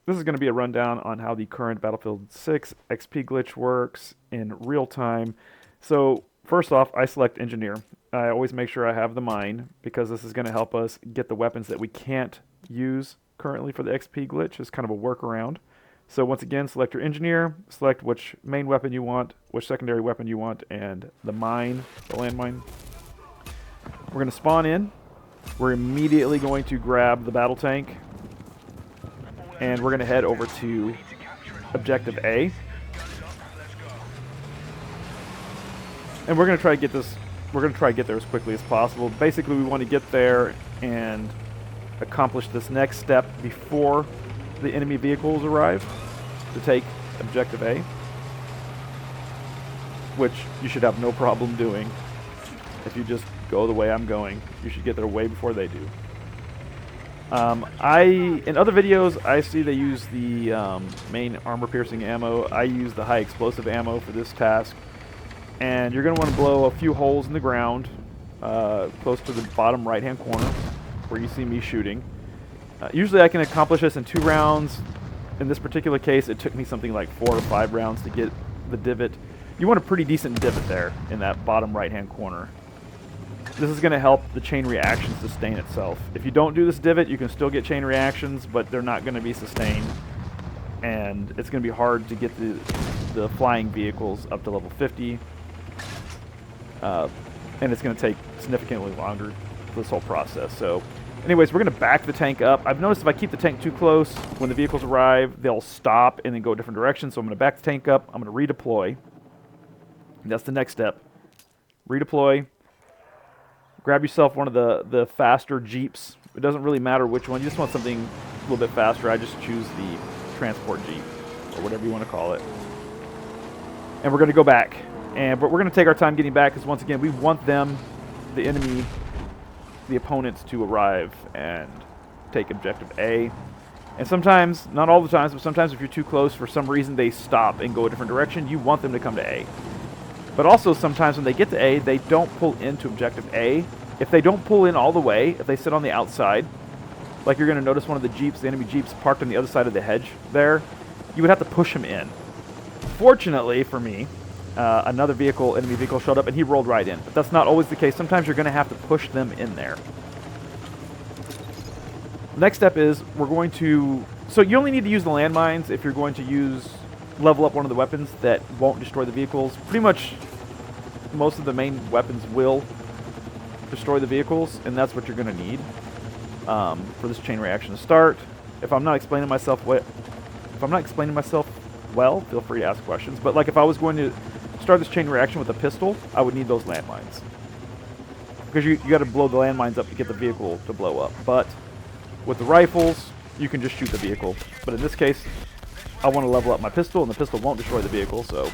This is going to be a rundown on how the current Battlefield 6 XP glitch works in real time. So first off, I select engineer. I always make sure I have the mine because this is going to help us get the weapons that we can't use currently for the XP glitch. It's kind of a workaround. So once again, select your engineer, select which main weapon you want, which secondary weapon you want, and the mine, the landmine. We're going to spawn in. We're immediately going to grab the battle tank, and we're going to head over to objective A. And we're going to try to get this, we're going to try to get there as quickly as possible. Basically, we want to get there and accomplish this next step before the enemy vehicles arrive to take objective A, which you should have no problem doing. If you just go the way I'm going, you should get there way before they do. In other videos, I see they use the main armor-piercing ammo. I use the high explosive ammo for this task. And you're going to want to blow a few holes in the ground, close to the bottom right-hand corner, where you see me shooting. Usually I can accomplish this in 2 rounds. In this particular case, it took me something like 4 or 5 rounds to get the divot. You want a pretty decent divot there in that bottom right-hand corner. This is going to help the chain reaction sustain itself. If you don't do this divot, you can still get chain reactions, but they're not going to be sustained. And it's going to be hard to get the flying vehicles up to level 50. And it's going to take significantly longer for this whole process. So anyways, we're going to back the tank up. I've noticed if I keep the tank too close, when the vehicles arrive, they'll stop and then go a different direction. So I'm going to back the tank up. I'm going to redeploy. And that's the next step. Redeploy. Grab yourself one of the faster Jeeps. It doesn't really matter which one. You just want something a little bit faster. I just choose the transport Jeep, or whatever you want to call it. And we're going to go back. But we're going to take our time getting back because, once again, we want them, the enemy, the opponents, to arrive and take objective A. And sometimes, not all the times, but sometimes if you're too close, for some reason they stop and go a different direction, you want them to come to A. But also sometimes when they get to A, they don't pull into objective A. If they don't pull in all the way, if they sit on the outside, like you're going to notice one of the Jeeps, the enemy Jeeps parked on the other side of the hedge there, you would have to push him in. Fortunately for me, another vehicle, enemy vehicle, showed up and he rolled right in. But that's not always the case. Sometimes you're going to have to push them in there. The next step is we're going to... So you only need to use the landmines if you're going to level up one of the weapons that won't destroy the vehicles. Pretty much most of the main weapons will destroy the vehicles, and that's what you're going to need for this chain reaction to start. If I'm not explaining myself well, feel free to ask questions. But like if I was going to start this chain reaction with a pistol, I would need those landmines. Because you got to blow the landmines up to get the vehicle to blow up. But with the rifles, you can just shoot the vehicle. But in this case, I want to level up my pistol, and the pistol won't destroy the vehicle, so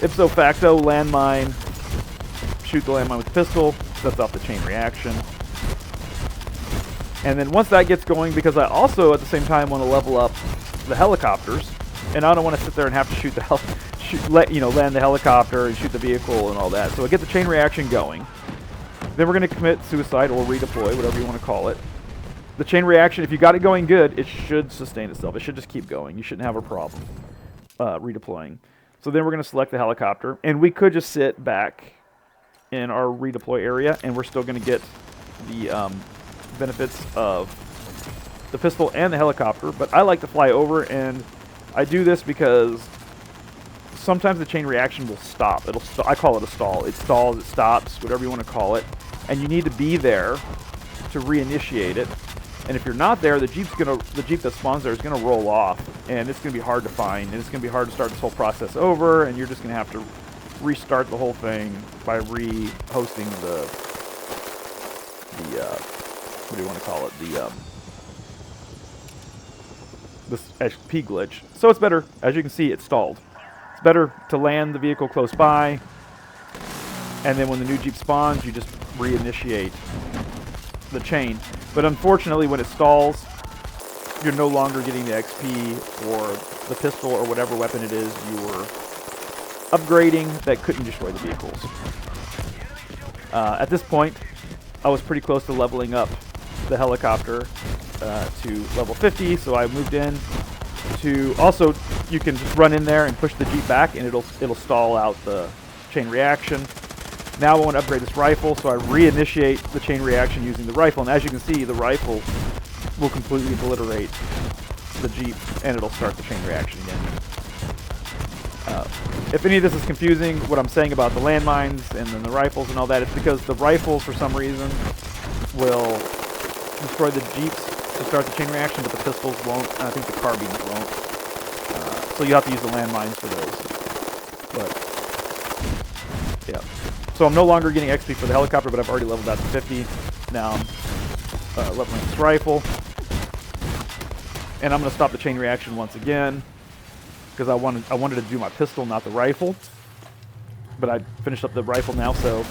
ipso facto, landmine, shoot the landmine with the pistol, sets off the chain reaction. And then once that gets going, because I also at the same time want to level up the helicopters, and I don't want to sit there and have to shoot land the helicopter and shoot the vehicle and all that. So I get the chain reaction going. Then we're going to commit suicide or redeploy, whatever you want to call it. The chain reaction, if you got it going good, it should sustain itself. It should just keep going. You shouldn't have a problem redeploying. So then we're going to select the helicopter, and we could just sit back in our redeploy area, and we're still going to get the benefits of the pistol and the helicopter. But I like to fly over, and I do this because sometimes the chain reaction will stop. I call it a stall. It stalls, it stops, whatever you want to call it, and you need to be there to reinitiate it. And if you're not there, the Jeep that spawns there is gonna roll off, and it's gonna be hard to find, and it's gonna be hard to start this whole process over, and you're just gonna have to restart the whole thing by re-hosting what do you want to call it? This XP glitch. So it's better, as you can see, it's stalled. It's better to land the vehicle close by, and then when the new Jeep spawns, you just reinitiate the chain. But unfortunately, when it stalls, you're no longer getting the XP or the pistol or whatever weapon it is you were upgrading that couldn't destroy the vehicles. At this point, I was pretty close to leveling up the helicopter, to level 50, so I moved in to... Also, you can just run in there and push the Jeep back, and it'll stall out the chain reaction. Now I want to upgrade this rifle, so I reinitiate the chain reaction using the rifle, and as you can see, the rifle will completely obliterate the Jeep, and it'll start the chain reaction again. If any of this is confusing, what I'm saying about the landmines and then the rifles and all that, it's because the rifles, for some reason, will destroy the Jeeps to start the chain reaction, but the pistols won't, and I think the carbines won't. So you have to use the landmines for those. But, yeah. So I'm no longer getting XP for the helicopter, but I've already leveled that to 50. Now I'm leveling this rifle. And I'm going to stop the chain reaction once again, because I wanted to do my pistol, not the rifle. But I finished up the rifle now, so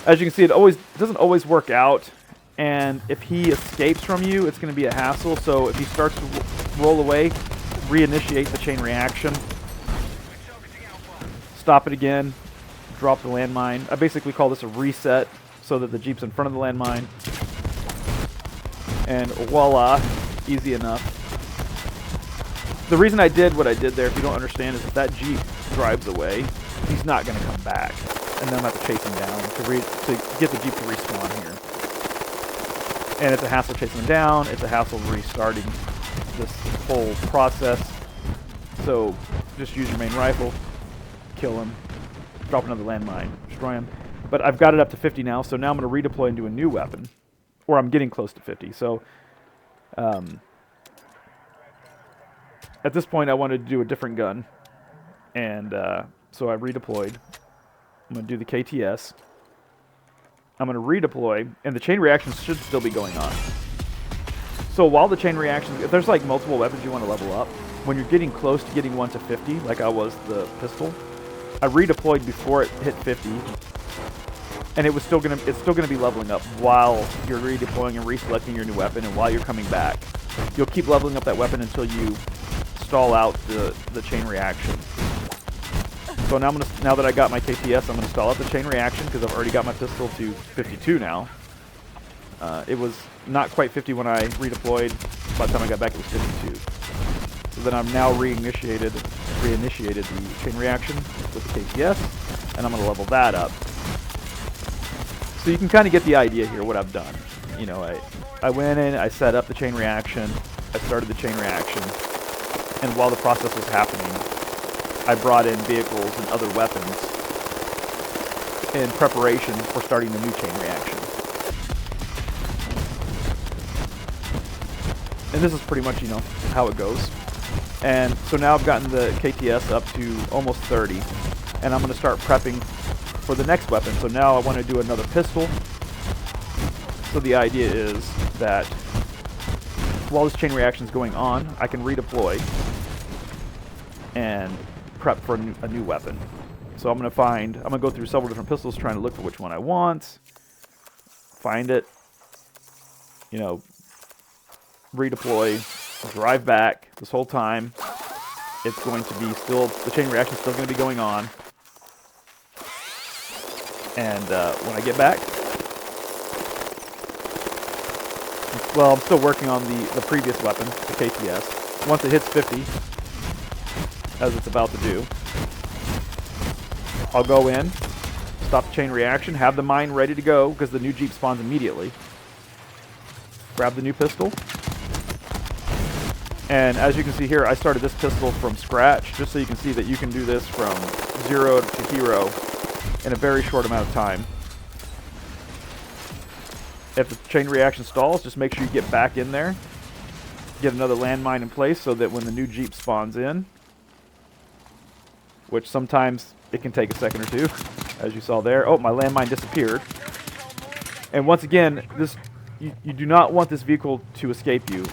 as you can see, it doesn't always work out. And if he escapes from you, it's going to be a hassle. So if he starts to roll away, reinitiate the chain reaction. Stop it again. Drop the landmine. I basically call this a reset so that the Jeep's in front of the landmine. And voila, easy enough. The reason I did what I did there, if you don't understand, is if that Jeep drives away, he's not going to come back. And then I'm going to have to chase him down to get the Jeep to respawn here. And it's a hassle chasing him down. It's a hassle restarting this whole process. So just use your main rifle, kill him, drop another landmine, destroy him. But I've got it up to 50 now, so now I'm going to redeploy into a new weapon. Or I'm getting close to 50. So at this point, I wanted to do a different gun. And so I redeployed. I'm going to do the KTS. I'm going to redeploy, and the chain reactions should still be going on. So while the chain reactions, if there's like multiple weapons you want to level up, when you're getting close to getting one to 50, like I was the pistol, I redeployed before it hit 50, and it's still gonna be leveling up while you're redeploying and reselecting your new weapon, and while you're coming back. You'll keep leveling up that weapon until you stall out the chain reaction. So now now that I got my KTS, I'm gonna stall out the chain reaction because I've already got my pistol to 52 now. It was not quite 50 when I redeployed. By the time I got back, it was 52. So then I'm now reinitiated the chain reaction with the KTS, and I'm going to level that up. So you can kind of get the idea here what I've done. You know, I went in, I set up the chain reaction, I started the chain reaction, and while the process was happening, I brought in vehicles and other weapons in preparation for starting the new chain reaction. And this is pretty much, you know, how it goes. And so now I've gotten the KTS up to almost 30, and I'm going to start prepping for the next weapon. So now I want to do another pistol. So the idea is that while this chain reaction is going on, I can redeploy and prep for a new weapon. So I'm going to go through several different pistols trying to look for which one I want, find it, you know, redeploy, drive back. This whole time it's going to be the chain reaction is still going to be going on. And when I get back, well, I'm still working on the previous weapon, the KTS. Once it hits 50, as it's about to do, I'll go in, stop the chain reaction, have the mine ready to go because the new Jeep spawns immediately. Grab the new pistol. And as you can see here, I started this pistol from scratch, just so you can see that you can do this from 0 to hero in a very short amount of time. If the chain reaction stalls, just make sure you get back in there, get another landmine in place so that when the new Jeep spawns in, which sometimes it can take a second or two, as you saw there. Oh, my landmine disappeared. And once again, you do not want this vehicle to escape you.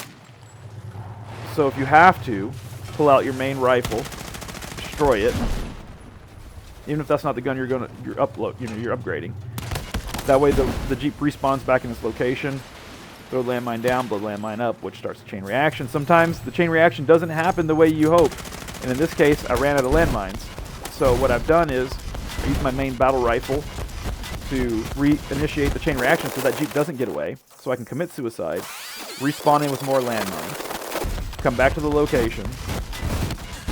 So if you have to, pull out your main rifle, destroy it. Even if that's not the gun you're upgrading. That way the Jeep respawns back in its location. Throw the landmine down, blow the landmine up, which starts the chain reaction. Sometimes the chain reaction doesn't happen the way you hope. And in this case, I ran out of landmines. So what I've done is I used my main battle rifle to reinitiate the chain reaction so that Jeep doesn't get away, so I can commit suicide. respawning with more landmines, come back to the location.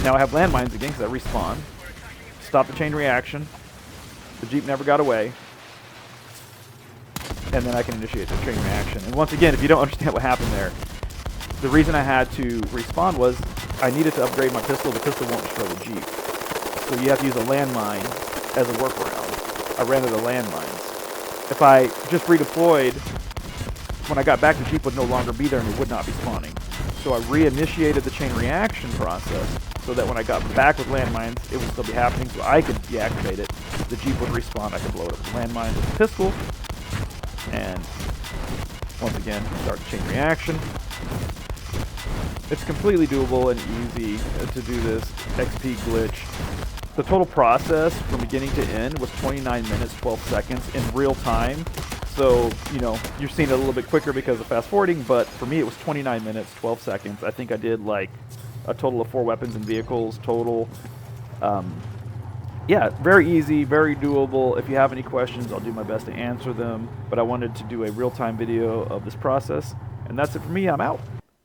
Now I have landmines again because I respawn. Stop the chain reaction. The Jeep never got away. And then I can initiate the chain reaction. And once again, if you don't understand what happened there, the reason I had to respawn was I needed to upgrade my pistol. The pistol won't destroy the Jeep. So you have to use a landmine as a workaround. I ran out of landmines. If I just redeployed, when I got back, the Jeep would no longer be there and it would not be spawning. So I reinitiated the chain reaction process so that when I got back with landmines, it would still be happening, so I could deactivate it. The Jeep would respawn. I could blow it up with landmines with the pistol. And once again, start the chain reaction. It's completely doable and easy to do this XP glitch. The total process from beginning to end was 29 minutes, 12 seconds in real time. So, you know, you're seeing it a little bit quicker because of fast forwarding, but for me it was 29 minutes, 12 seconds. I think I did like a total of 4 weapons and vehicles total. Yeah, very easy, very doable. If you have any questions, I'll do my best to answer them. But I wanted to do a real-time video of this process. And that's it for me. I'm out.